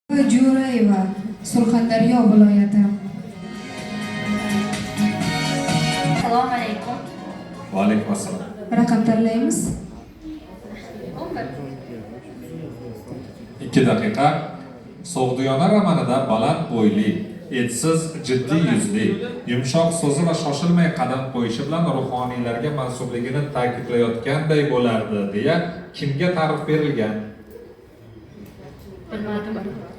Jo'rayeva, Surxondaryo viloyati. Assalomu alaykum. Va alaykum assalom. Raqam tanlaymiz. 2 daqiqa. So'g'diyona romanida baland bo'yli, etsiz, jiddiy yuzli, yumshoq so'zi va shoshilmay qadam qo'yishi bilan ruhoniylarga mansubligini ta'kidlayotganday bo'lardi deya kimga ta'rif berilgan? Bilmadim.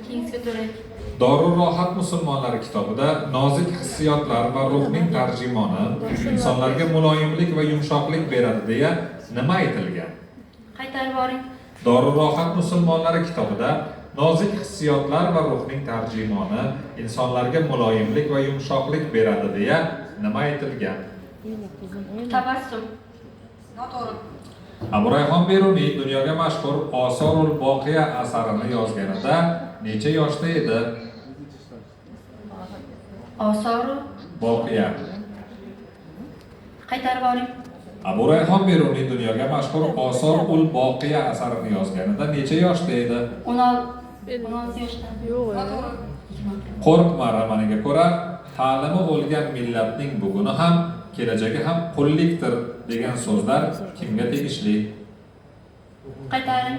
Keyingiga to'ray. Dorur rohat musulmonlari kitobida nozik hissiyotlar va ruhning tarjimoni insonlarga muloyimlik va yumshoqlik beradi deya nima aytilgan? Qaytarib boring. Dorur rohat musulmonlari kitobida nozik hissiyotlar va ruhning tarjimoni insonlarga muloyimlik va yumshoqlik beradi deya nima aytilgan? Tabassum. Noto'g'ri. Abu Rayhon Beruniy dunyoga mashhur Osorul Boqiya asarini yozganida necha yoshda edi? Osoru. Boqiya. Qaytarib boring. Abu Rayhon Beruniy dunyoga mashhur Osorul Boqiya asarini yozganida necha yoshda edi? 16 yoshda. Qo'rqma romaniga ko'ra, ta'limi o'lgan millatning buguni ham, kelajagi ham qullikdir degan so'zlar kimga tegishli? Qaytaring.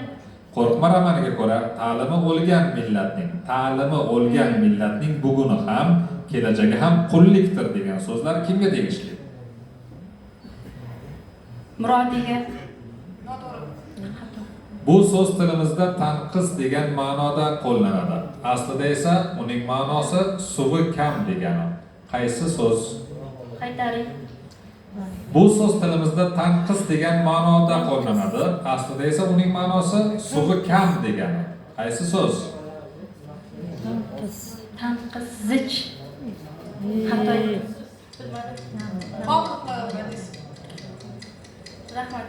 Qo'rqma romaniga ko'ra, ta'limi o'lgan millatning buguni ham, kelajagi ham qullikdir degan so'zlar kimga tegishli? Murodiga. Bu so'z tilimizda tanqis degan ma'noda qo'llanadi. Aslida esa uning ma'nosi suvi kam degani. Qaysi so'z? Qaytaring. Bu so'z tilimizda tanqis degan ma'noda qo'llanadi. Aslida esa uning ma'nosi suvi kam degani. Qaysi so'z? Tanqis. Zich. Xato. Bilmadim. Rahmat.